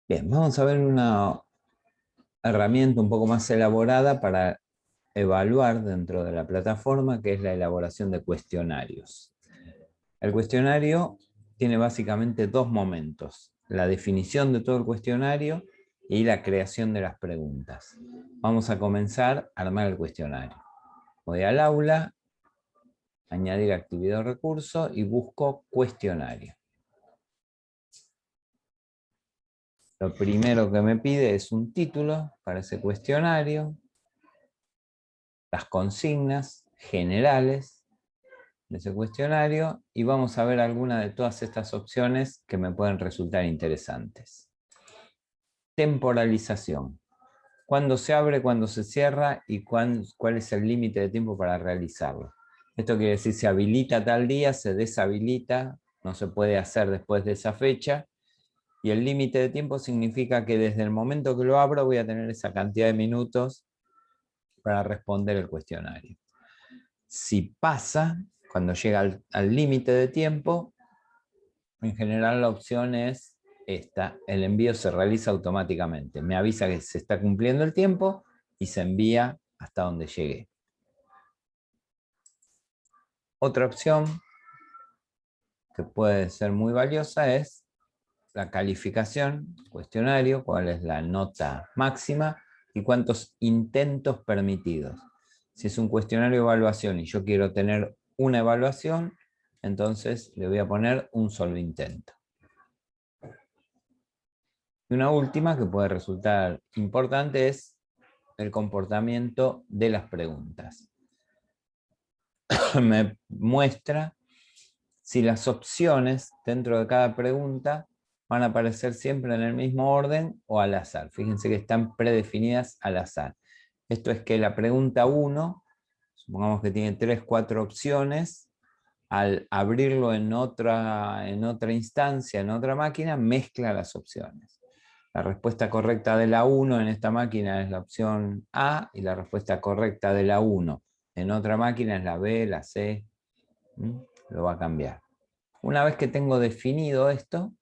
Bien, vamos a ver una herramienta un poco más elaborada para evaluar dentro de la plataforma, que es la elaboración de cuestionarios. El cuestionario tiene básicamente dos momentos: la definición de todo el cuestionario y la creación de las preguntas. Vamos a comenzar a armar el cuestionario. Voy al aula, añadir actividad o recurso y busco cuestionario. Lo primero que me pide es un título para ese cuestionario, las consignas generales de ese cuestionario y vamos a ver algunas de todas estas opciones que me pueden resultar interesantes. Temporalización. ¿Cuándo se abre, cuándo se cierra y cuál es el límite de tiempo para realizarlo? Esto quiere decir, se habilita tal día, se deshabilita, no se puede hacer después de esa fecha. Y el límite de tiempo significa que desde el momento que lo abro voy a tener esa cantidad de minutos para responder el cuestionario. Si pasa, cuando llega al límite de tiempo, en general la opción es esta: el envío se realiza automáticamente. Me avisa que se está cumpliendo el tiempo y se envía hasta donde llegue. Otra opción que puede ser muy valiosa es la calificación, cuestionario, cuál es la nota máxima y cuántos intentos permitidos. Si es un cuestionario de evaluación y yo quiero tener una evaluación, entonces le voy a poner un solo intento. Y una última que puede resultar importante es el comportamiento de las preguntas. Me muestra si las opciones dentro de cada pregunta van a aparecer siempre en el mismo orden o al azar. Fíjense que están predefinidas al azar. Esto es que la pregunta 1, supongamos que tiene 3, 4 opciones, al abrirlo en otra instancia, en otra máquina, mezcla las opciones. La respuesta correcta de la 1 en esta máquina es la opción A y la respuesta correcta de la 1 en otra máquina es la B, la C. Lo va a cambiar. Una vez que tengo definido esto,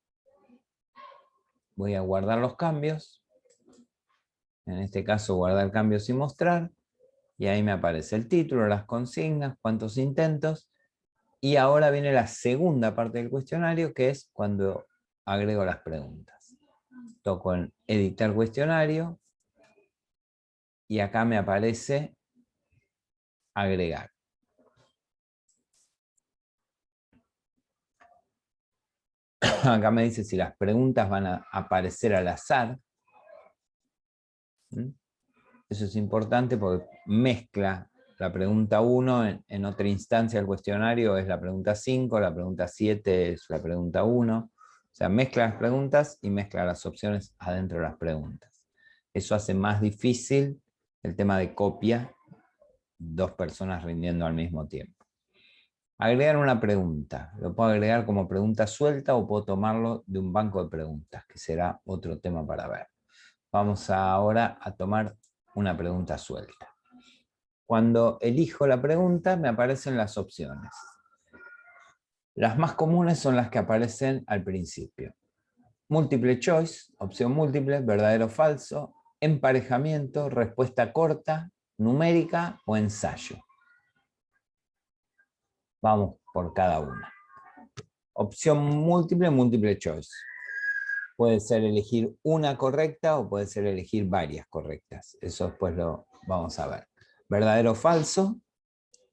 voy a guardar los cambios. En este caso, guardar cambios y mostrar. Y ahí me aparece el título, las consignas, cuántos intentos. Y ahora viene la segunda parte del cuestionario, que es cuando agrego las preguntas. Toco en editar cuestionario y acá me aparece agregar. Acá me dice si las preguntas van a aparecer al azar. Eso es importante porque mezcla la pregunta 1 en otra instancia del cuestionario, es la pregunta 5, la pregunta 7 es la pregunta 1. O sea, mezcla las preguntas y mezcla las opciones adentro de las preguntas. Eso hace más difícil el tema de copia, dos personas rindiendo al mismo tiempo. Agregar una pregunta. Lo puedo agregar como pregunta suelta o puedo tomarlo de un banco de preguntas, que será otro tema para ver. Vamos ahora a tomar una pregunta suelta. Cuando elijo la pregunta, me aparecen las opciones. Las más comunes son las que aparecen al principio. Múltiple choice, opción múltiple, verdadero o falso, emparejamiento, respuesta corta, numérica o ensayo. Vamos por cada una. Opción múltiple, múltiple choice. Puede ser elegir una correcta o puede ser elegir varias correctas. Eso después lo vamos a ver. Verdadero o falso,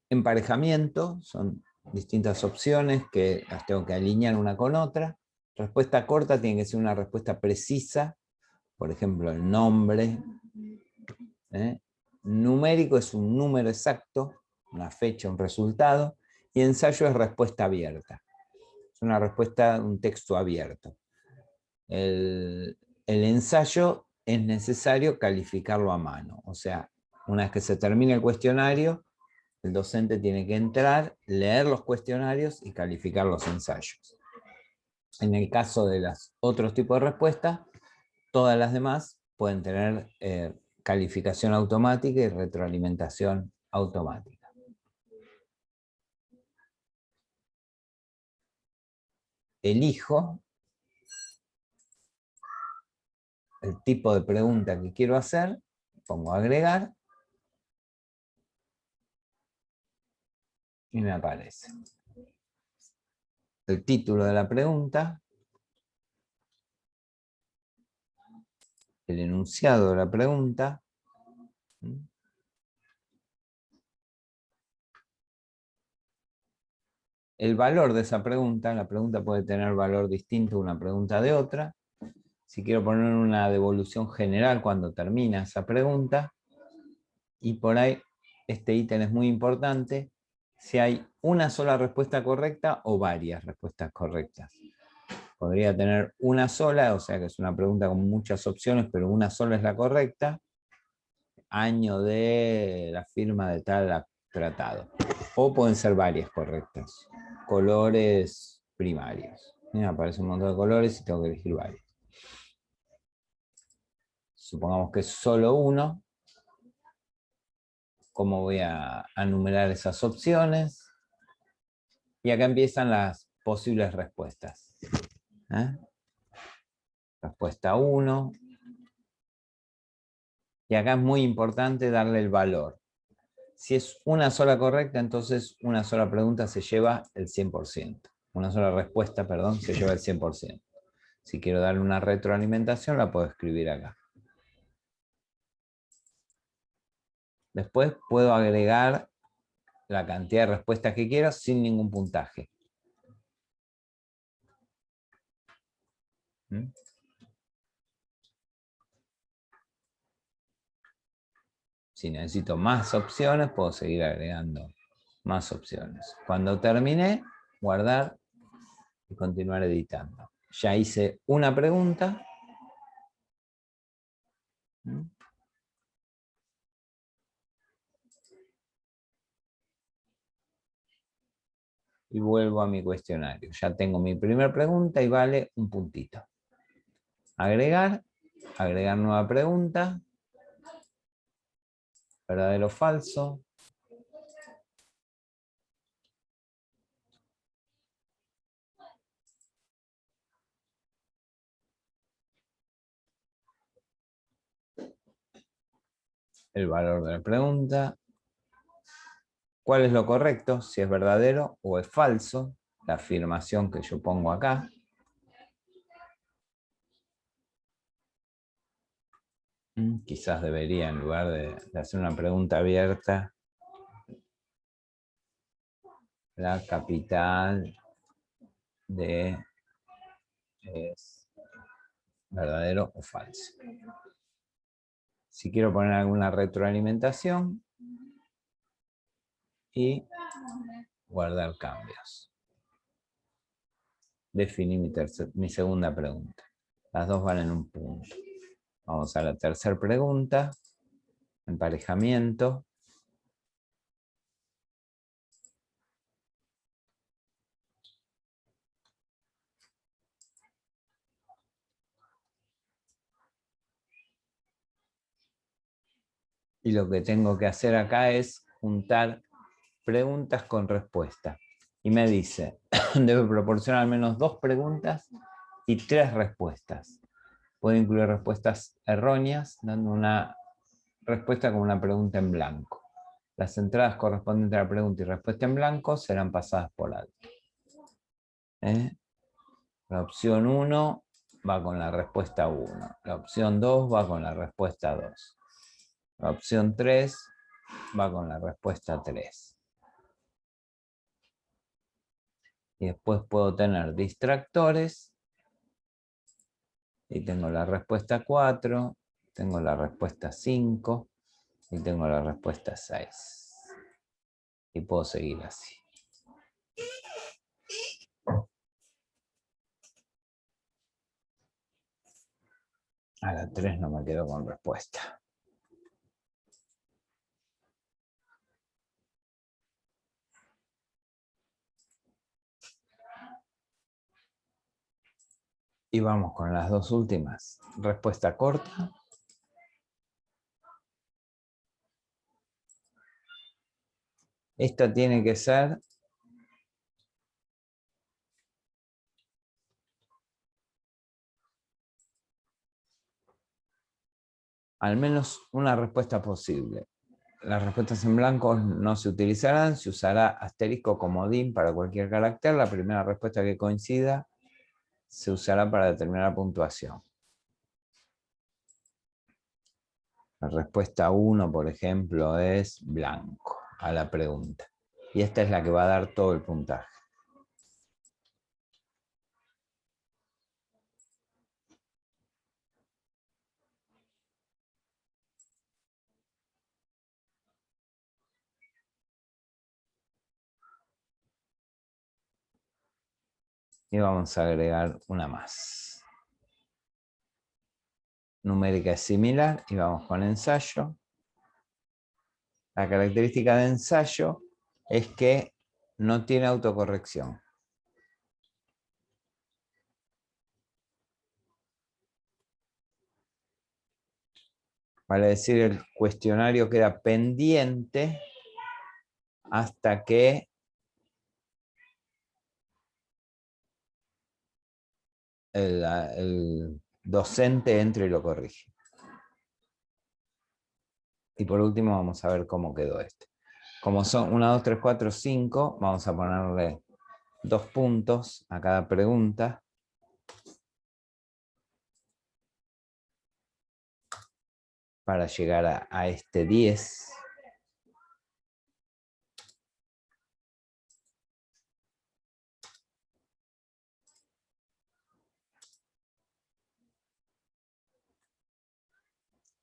emparejamiento, son distintas opciones que las tengo que alinear una con otra. Respuesta corta tiene que ser una respuesta precisa, por ejemplo, el nombre. Numérico es un número exacto, una fecha, un resultado. Y ensayo es respuesta abierta. Es una respuesta, un texto abierto. El ensayo es necesario calificarlo a mano. O sea, una vez que se termine el cuestionario, el docente tiene que entrar, leer los cuestionarios y calificar los ensayos. En el caso de los otros tipos de respuestas, todas las demás pueden tener calificación automática y retroalimentación automática. Elijo el tipo de pregunta que quiero hacer, pongo agregar y me aparece el título de la pregunta, el enunciado de la pregunta, el valor de esa pregunta. La pregunta puede tener valor distinto una pregunta de otra. Si quiero poner una devolución general cuando termina esa pregunta, y por ahí este ítem es muy importante, si hay una sola respuesta correcta o varias respuestas correctas. Podría tener una sola, o sea que es una pregunta con muchas opciones, pero una sola es la correcta. Año de la firma de tal tratado. O pueden ser varias correctas. Colores primarios. Mira, aparece un montón de colores y tengo que elegir varios. Supongamos que es solo uno. ¿Cómo voy a numerar esas opciones? Y acá empiezan las posibles respuestas. Respuesta 1. Y acá es muy importante darle el valor. Si es una sola correcta, entonces una sola pregunta se lleva el 100%. Una sola respuesta, perdón, se lleva el 100%. Si quiero darle una retroalimentación, la puedo escribir acá. Después puedo agregar la cantidad de respuestas que quiero sin ningún puntaje. Si necesito más opciones, puedo seguir agregando más opciones. Cuando termine, guardar y continuar editando. Ya hice una pregunta. Y vuelvo a mi cuestionario. Ya tengo mi primera pregunta y vale un puntito. Agregar, agregar nueva pregunta, verdadero o falso. El valor de la pregunta. ¿Cuál es lo correcto? Si es verdadero o es falso. La afirmación que yo pongo acá. Quizás debería, en lugar de hacer una pregunta abierta, la capital de es verdadero o falso. Si quiero poner alguna retroalimentación y guardar cambios. Definí mi segunda pregunta. Las dos valen un punto. Vamos a la tercera pregunta. Emparejamiento. Y lo que tengo que hacer acá es juntar preguntas con respuestas. Y me dice, debe proporcionar al menos 2 preguntas y 3 respuestas. Puede incluir respuestas erróneas, dando una respuesta con una pregunta en blanco. Las entradas correspondientes a la pregunta y respuesta en blanco serán pasadas por alto. La opción 1 va con la respuesta 1. La opción 2 va con la respuesta 2. La opción 3 va con la respuesta 3. Y después puedo tener distractores. Y tengo la respuesta 4, tengo la respuesta 5 y tengo la respuesta 6. Y puedo seguir así. A la 3 no me quedo con respuesta. Y vamos con las dos últimas. Respuesta corta. Esta tiene que ser al menos una respuesta posible. Las respuestas en blanco no se utilizarán, se usará asterisco comodín para cualquier carácter. La primera respuesta que coincida se usará para determinar la puntuación. La respuesta 1, por ejemplo, es blanco a la pregunta. Y esta es la que va a dar todo el puntaje. Y vamos a agregar una más. Numérica es similar y vamos con ensayo. La característica de ensayo es que no tiene autocorrección. Vale decir, el cuestionario queda pendiente hasta que el docente entre y lo corrige. Y por último vamos a ver cómo quedó este. Como son 1, 2, 3, 4, 5, vamos a ponerle 2 puntos a cada pregunta. Para llegar a este 10.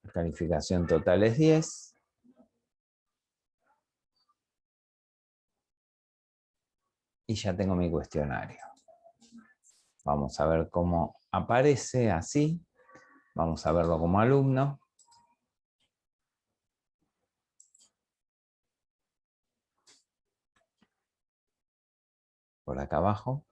La calificación total es 10. Y ya tengo mi cuestionario. Vamos a ver cómo aparece así. Vamos a verlo como alumno. Por acá abajo.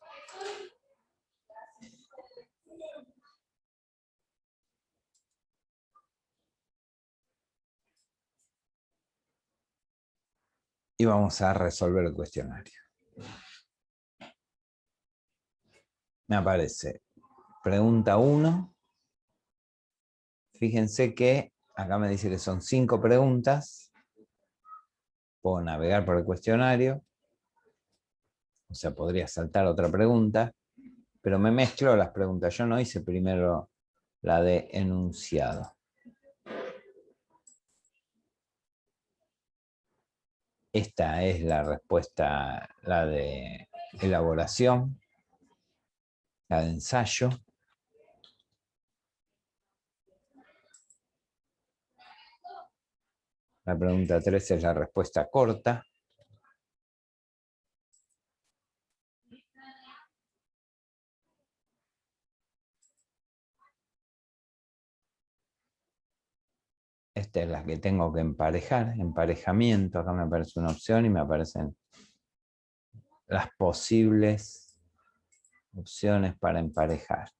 Y vamos a resolver el cuestionario. Me aparece pregunta 1. Fíjense que acá me dice que son 5 preguntas. Puedo navegar por el cuestionario. O sea, podría saltar otra pregunta. Pero me mezclo las preguntas. Yo no hice primero la de enunciado. Esta es la respuesta, la de elaboración, la de ensayo. La pregunta 3 es la respuesta corta. Esta es la que tengo que emparejar, emparejamiento. Acá me aparece una opción y me aparecen las posibles opciones para emparejar.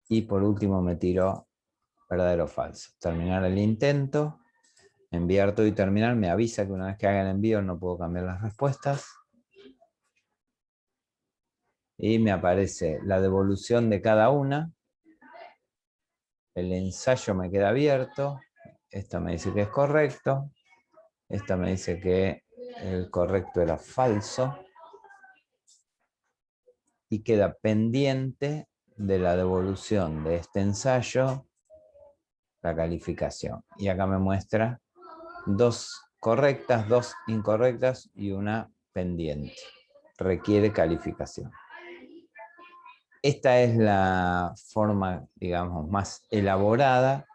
Y por último me tiró verdadero o falso. Terminar el intento, enviar todo y terminar. Me avisa que una vez que haga el envío no puedo cambiar las respuestas. Y me aparece la devolución de cada una. El ensayo me queda abierto. Esto me dice que es correcto. Esta me dice que el correcto era falso. Y queda pendiente de la devolución de este ensayo la calificación. Y acá me muestra 2 correctas, 2 incorrectas y una pendiente. Requiere calificación. Esta es la forma, digamos, más elaborada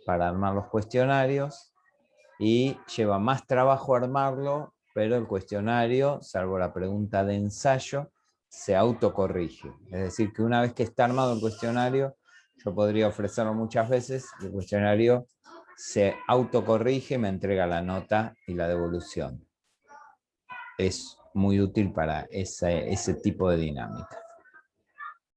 para armar los cuestionarios y lleva más trabajo armarlo, pero el cuestionario, salvo la pregunta de ensayo, se autocorrige. Es decir, que una vez que está armado el cuestionario, yo podría ofrecerlo muchas veces, y el cuestionario se autocorrige, me entrega la nota y la devolución. Es muy útil para ese tipo de dinámica.